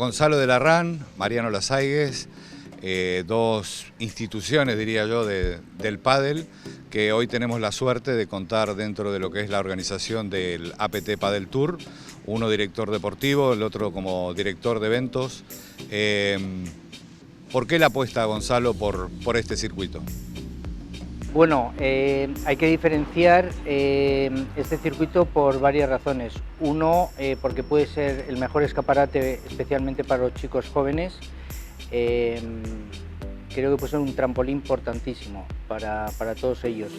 Gonzalo de Larrán, Mariano Lasaigues, dos instituciones, diría yo, del pádel, que hoy tenemos la suerte de contar dentro de lo que es la organización del APT Padel Tour, uno director deportivo, el otro como director de eventos. ¿Por qué la apuesta, Gonzalo, por este circuito? Bueno, hay que diferenciar este circuito por varias razones. Uno, porque puede ser el mejor escaparate, especialmente para los chicos jóvenes. Creo que puede ser un trampolín importantísimo para todos ellos,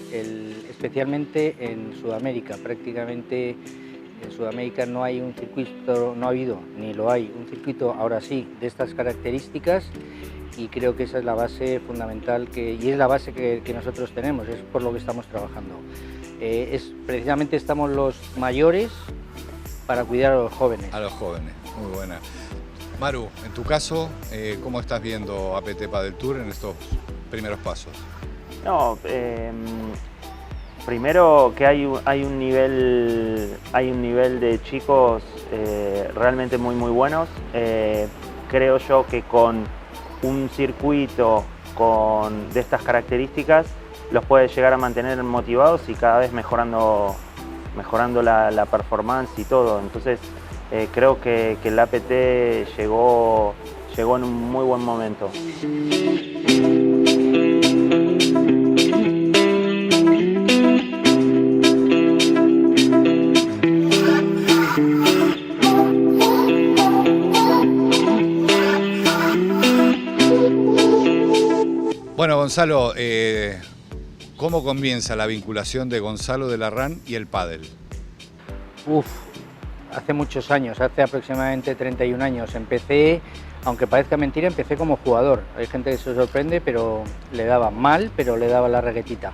especialmente en Sudamérica. Prácticamente en Sudamérica no hay un circuito, no ha habido, ni lo hay, un circuito ahora sí de estas características. Y creo que esa es la base fundamental y es la base que nosotros tenemos, es por lo que estamos trabajando. Precisamente estamos los mayores para cuidar a los jóvenes. A los jóvenes, muy buena. Maru, en tu caso, ¿cómo estás viendo APT Padel Tour en estos primeros pasos? No, primero que hay un nivel de chicos realmente muy buenos. Creo yo que con un circuito de estas características los puede llegar a mantener motivados y cada vez mejorando la performance y todo. Entonces creo que el APT llegó en un muy buen momento. Bueno, Gonzalo, ¿cómo comienza la vinculación de Gonzalo de Larrán y el pádel? Hace muchos años, hace aproximadamente 31 años. Empecé, aunque parezca mentira, empecé como jugador. Hay gente que se sorprende, pero le daba mal, pero le daba la raquetita.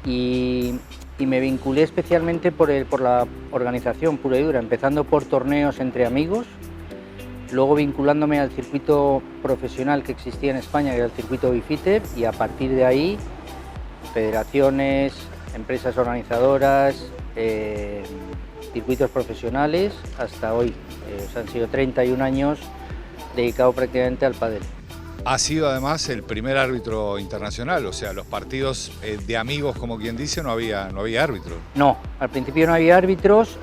Y me vinculé especialmente por la organización pura y dura, empezando por torneos entre amigos, luego vinculándome al circuito profesional que existía en España, que era el circuito Bifitter, y a partir de ahí, federaciones, empresas organizadoras, circuitos profesionales, hasta hoy. Han sido 31 años dedicado prácticamente al pádel. Ha sido además el primer árbitro internacional, o sea, los partidos de amigos, como quien dice, no había árbitros. No, al principio no había árbitros.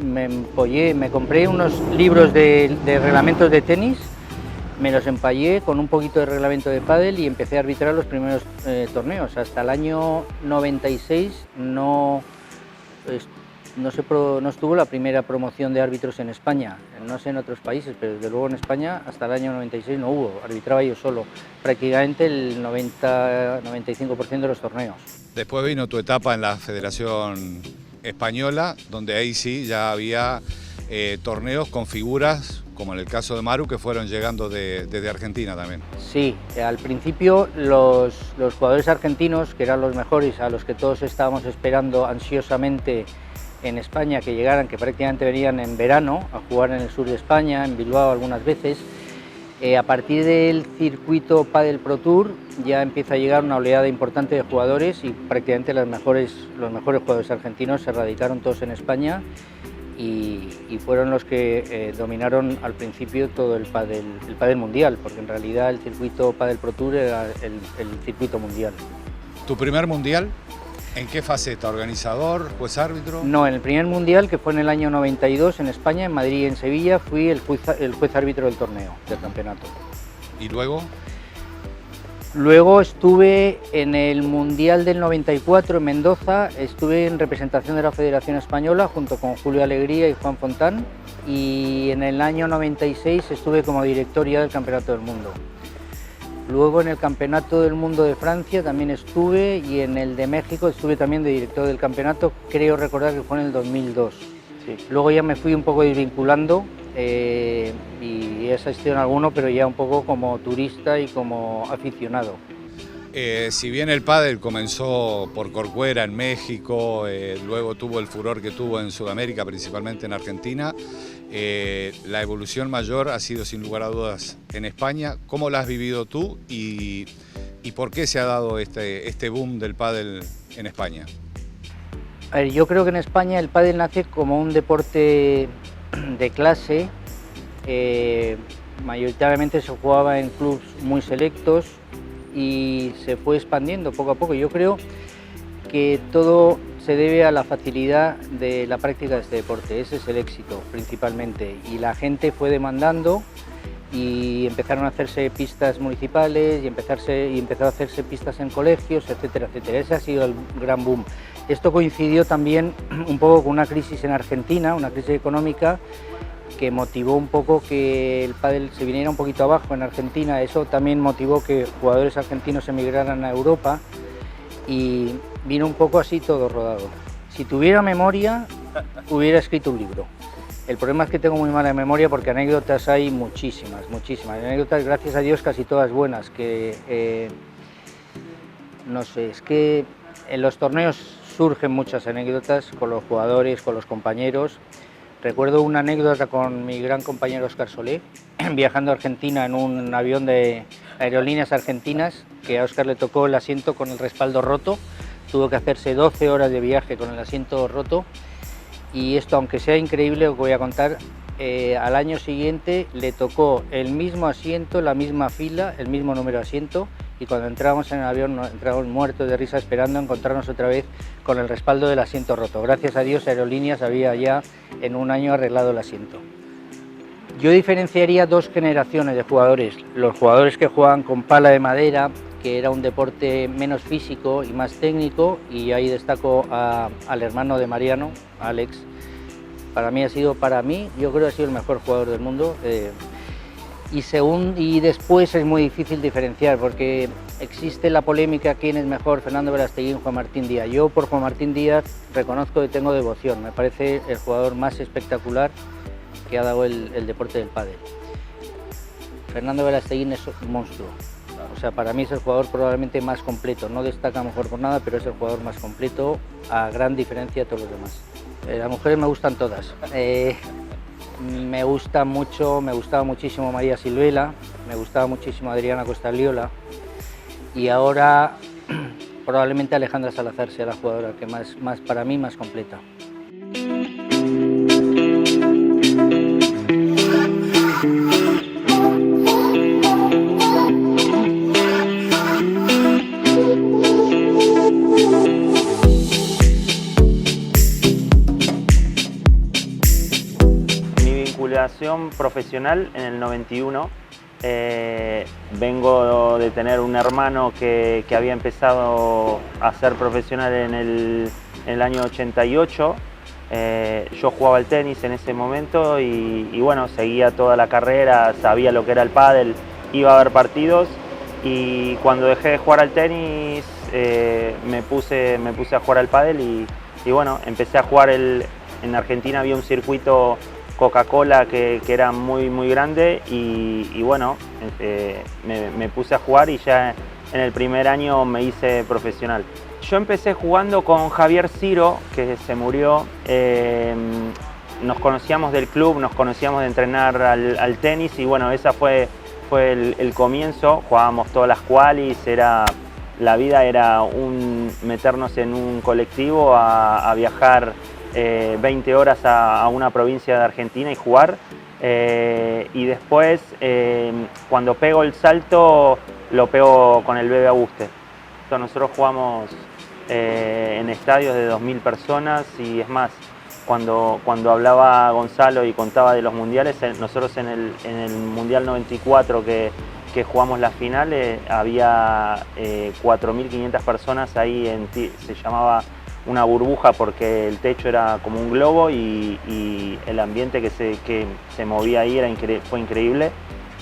Me compré unos libros de reglamentos de tenis, me los empallé con un poquito de reglamento de pádel y empecé a arbitrar los primeros torneos. Hasta el año 96 no estuvo la primera promoción de árbitros en España, no sé en otros países, pero desde luego en España hasta el año 96 no hubo, arbitraba yo solo, prácticamente el 90-95% de los torneos. Después vino tu etapa en la Federación Española, donde ahí sí ya había torneos con figuras, como en el caso de Maru, que fueron llegando desde Argentina también. Sí, al principio los jugadores argentinos, que eran los mejores, a los que todos estábamos esperando ansiosamente en España que llegaran, que prácticamente venían en verano a jugar en el sur de España, en Bilbao algunas veces. A partir del circuito Padel Pro Tour ya empieza a llegar una oleada importante de jugadores y prácticamente los mejores jugadores argentinos se radicaron todos en España y fueron los que dominaron al principio todo el pádel mundial, porque en realidad el circuito Padel Pro Tour era el circuito mundial. ¿Tu primer mundial? ¿En qué faceta? ¿Organizador? ¿Juez árbitro? No, en el primer mundial, que fue en el año 92 en España, en Madrid y en Sevilla, fui el juez árbitro del torneo, del campeonato. ¿Y luego? Luego estuve en el Mundial del 94 en Mendoza, estuve en representación de la Federación Española junto con Julio Alegría y Juan Fontán, y en el año 96 estuve como director ya del Campeonato del Mundo. Luego en el Campeonato del Mundo de Francia también estuve y en el de México estuve también de director del campeonato, creo recordar que fue en el 2002. Sí. Luego ya me fui un poco desvinculando y he asistido en alguno, pero ya un poco como turista y como aficionado. Si bien el pádel comenzó por Corcuera en México, luego tuvo el furor que tuvo en Sudamérica, principalmente en Argentina, la evolución mayor ha sido sin lugar a dudas en España. ¿Cómo la has vivido tú y por qué se ha dado este boom del pádel en España? A ver, yo creo que en España el pádel nace como un deporte de clase mayoritariamente se jugaba en clubes muy selectos y se fue expandiendo poco a poco. Yo creo que todo se debe a la facilidad de la práctica de este deporte, ese es el éxito principalmente, y la gente fue demandando y empezaron a hacerse pistas municipales y empezó a hacerse pistas en colegios, etcétera, etcétera. Ese ha sido el gran boom. Esto coincidió también un poco con una crisis en Argentina, una crisis económica que motivó un poco que el pádel se viniera un poquito abajo en Argentina. Eso también motivó que jugadores argentinos emigraran a Europa y vino un poco así todo rodado. Si tuviera memoria, hubiera escrito un libro. El problema es que tengo muy mala memoria porque anécdotas hay muchísimas, muchísimas. Anécdotas, gracias a Dios, casi todas buenas. No sé, es que en los torneos surgen muchas anécdotas con los jugadores, con los compañeros. Recuerdo una anécdota con mi gran compañero Óscar Solé, viajando a Argentina en un avión de Aerolíneas Argentinas, que a Óscar le tocó el asiento con el respaldo roto. Tuvo que hacerse 12 horas de viaje con el asiento roto. Y esto, aunque sea increíble, os voy a contar, al año siguiente le tocó el mismo asiento, la misma fila, el mismo número de asiento, y cuando entrábamos en el avión entrábamos muertos de risa esperando encontrarnos otra vez con el respaldo del asiento roto. Gracias a Dios Aerolíneas había ya en un año arreglado el asiento. Yo diferenciaría dos generaciones de jugadores, los jugadores que juegan con pala de madera, que era un deporte menos físico y más técnico, y ahí destaco al hermano de Mariano, Alex. Para mí, yo creo que ha sido el mejor jugador del mundo. Y después es muy difícil diferenciar porque existe la polémica quién es mejor, Fernando Verasteguín o Juan Martín Díaz. Yo por Juan Martín Díaz reconozco que tengo devoción, me parece el jugador más espectacular que ha dado el deporte del pádel. Fernando Verasteguín es un monstruo. O sea, para mí es el jugador probablemente más completo, no destaca mejor por nada, pero es el jugador más completo, a gran diferencia de todos los demás. Las mujeres me gustan todas. Me gustaba muchísimo María Silvela, me gustaba muchísimo Adriana Costaliola y ahora probablemente Alejandra Salazar sea la jugadora que más para mí más completa. Profesional en el 91. Vengo de tener un hermano que había empezado a ser profesional en el año 88. Yo jugaba al tenis en ese momento y bueno, seguía toda la carrera, sabía lo que era el pádel, iba a ver partidos y cuando dejé de jugar al tenis me puse a jugar al pádel y bueno, empecé a jugar en Argentina había un circuito Coca-Cola que era muy grande y bueno, me puse a jugar y ya en el primer año me hice profesional. Yo empecé jugando con Javier Ciro, que se murió. Nos conocíamos del club, nos conocíamos de entrenar al tenis y bueno, esa fue el comienzo. Jugábamos todas las qualis, la vida era meternos en un colectivo a viajar 20 horas a una provincia de Argentina y jugar y después cuando pego el salto lo pego con el Bebe Aguste. Nosotros jugamos en estadios de 2000 personas y es más, cuando hablaba Gonzalo y contaba de los mundiales, nosotros en el Mundial 94 que jugamos las finales había 4.500 personas ahí, se llamaba una burbuja porque el techo era como un globo y el ambiente que se movía ahí fue increíble.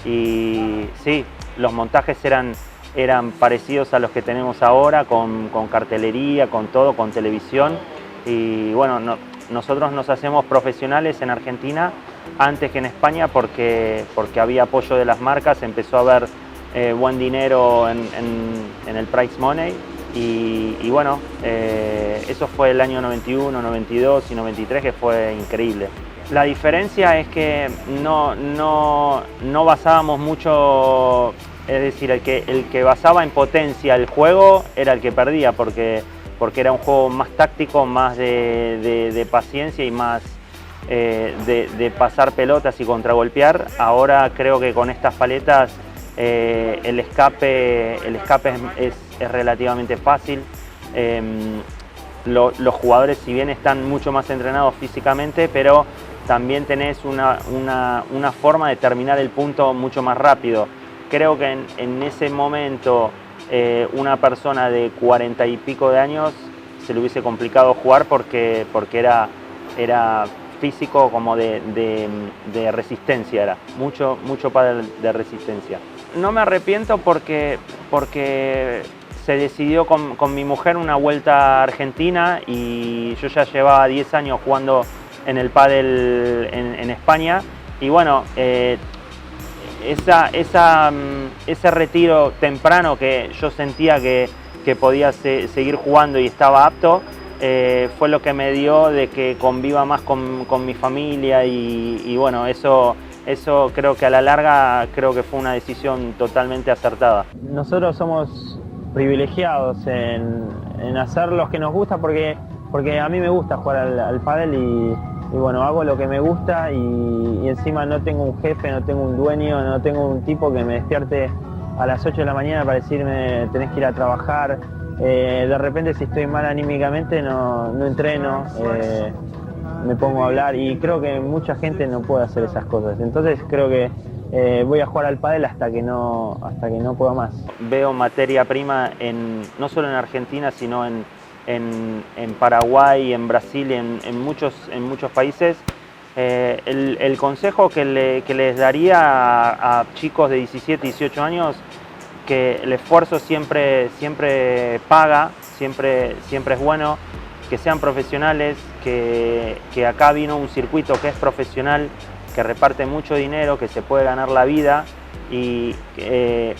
Y sí, los montajes eran parecidos a los que tenemos ahora, con cartelería, con todo, con televisión. Y bueno, nosotros nos hacemos profesionales en Argentina antes que en España porque había apoyo de las marcas, empezó a haber buen dinero en el prize money. Y bueno, eso fue el año 91, 92 y 93 que fue increíble. La diferencia es que no basábamos mucho, es decir, el que basaba en potencia el juego era el que perdía porque era un juego más táctico, más de paciencia y más de pasar pelotas y contragolpear. Ahora creo que con estas paletas el escape es relativamente fácil. Los jugadores, si bien están mucho más entrenados físicamente, pero también tenés una forma de terminar el punto mucho más rápido. Creo que en ese momento una persona de 40 y pico de años se le hubiese complicado jugar porque era físico como de resistencia, era mucho pádel de resistencia. No me arrepiento porque se decidió con mi mujer una vuelta a Argentina y yo ya llevaba 10 años jugando en el pádel en España y bueno, ese retiro temprano que yo sentía que podía seguir jugando y estaba apto, fue lo que me dio de que conviva más con mi familia y bueno, eso creo que a la larga creo que fue una decisión totalmente acertada. Nosotros somos privilegiados en hacer lo que nos gusta porque a mí me gusta jugar al pádel y bueno, hago lo que me gusta y encima no tengo un jefe, no tengo un dueño, no tengo un tipo que me despierte a las 8 de la mañana para decirme tenés que ir a trabajar. De repente si estoy mal anímicamente no entreno, me pongo a hablar y creo que mucha gente no puede hacer esas cosas. Entonces creo que voy a jugar al pádel hasta que no pueda más. Veo materia prima no solo en Argentina, sino en Paraguay, en Brasil, en muchos países. El consejo que les daría a chicos de 17, 18 años, que el esfuerzo siempre paga, siempre es bueno, que sean profesionales, que acá vino un circuito que es profesional, que reparte mucho dinero, que se puede ganar la vida y que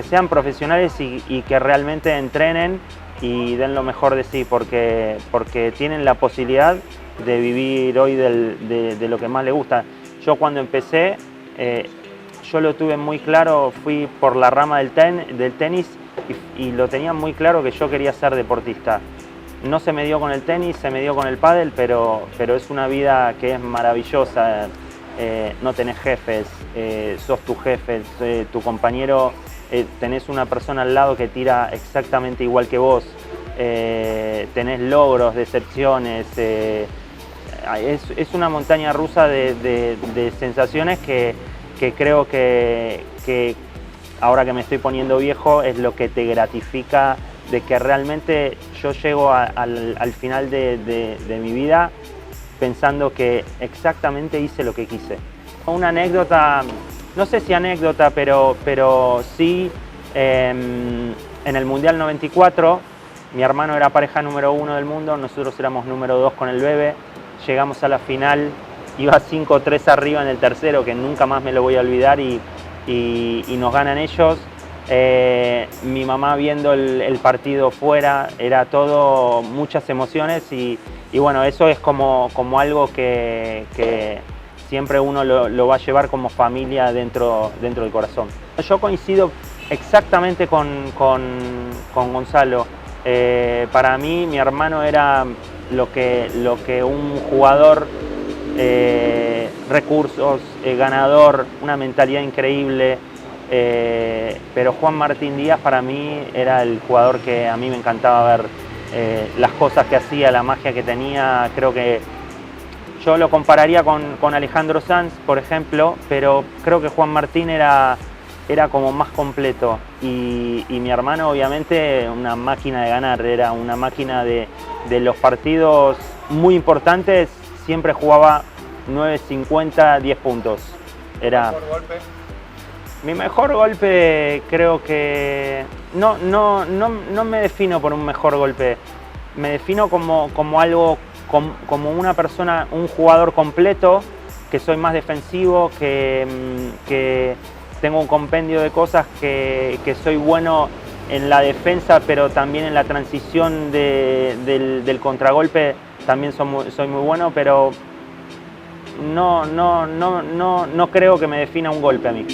sean profesionales y que realmente entrenen y den lo mejor de sí, porque tienen la posibilidad de vivir hoy de lo que más les gusta. Yo cuando empecé, yo lo tuve muy claro, fui por la rama del tenis y lo tenía muy claro que yo quería ser deportista. No se me dio con el tenis, se me dio con el pádel, pero es una vida que es maravillosa. No tenés jefes, sos tu jefe, tu compañero, tenés una persona al lado que tira exactamente igual que vos, tenés logros, decepciones, es una montaña rusa de sensaciones que creo que ahora que me estoy poniendo viejo es lo que te gratifica de que realmente yo llego al final de mi vida pensando que exactamente hice lo que quise. Una anécdota, no sé si anécdota, pero sí, en el Mundial 94, mi hermano era pareja número 1 del mundo, nosotros éramos número 2 con el Bebe, llegamos a la final, iba 5-3 arriba en el tercero, que nunca más me lo voy a olvidar, y nos ganan ellos. Mi mamá viendo el partido fuera, era todo muchas emociones y bueno, eso es como algo que siempre uno lo va a llevar como familia dentro del corazón. Yo coincido exactamente con Gonzalo. Para mí, mi hermano era lo que un jugador, recursos, ganador, una mentalidad increíble. Pero Juan Martín Díaz para mí era el jugador que a mí me encantaba ver, las cosas que hacía, la magia que tenía. Creo que yo lo compararía con Alejandro Sanz, por ejemplo, pero creo que Juan Martín era como más completo y mi hermano obviamente una máquina de ganar, era una máquina de los partidos muy importantes, siempre jugaba 9-50, 10 puntos. Era ¿Mejor golpe? Mi mejor golpe, creo que no me defino por un mejor golpe, me defino como algo, como una persona, un jugador completo, que soy más defensivo, que tengo un compendio de cosas, que soy bueno en la defensa, pero también en la transición del contragolpe también soy muy bueno, pero no creo que me defina un golpe a mí.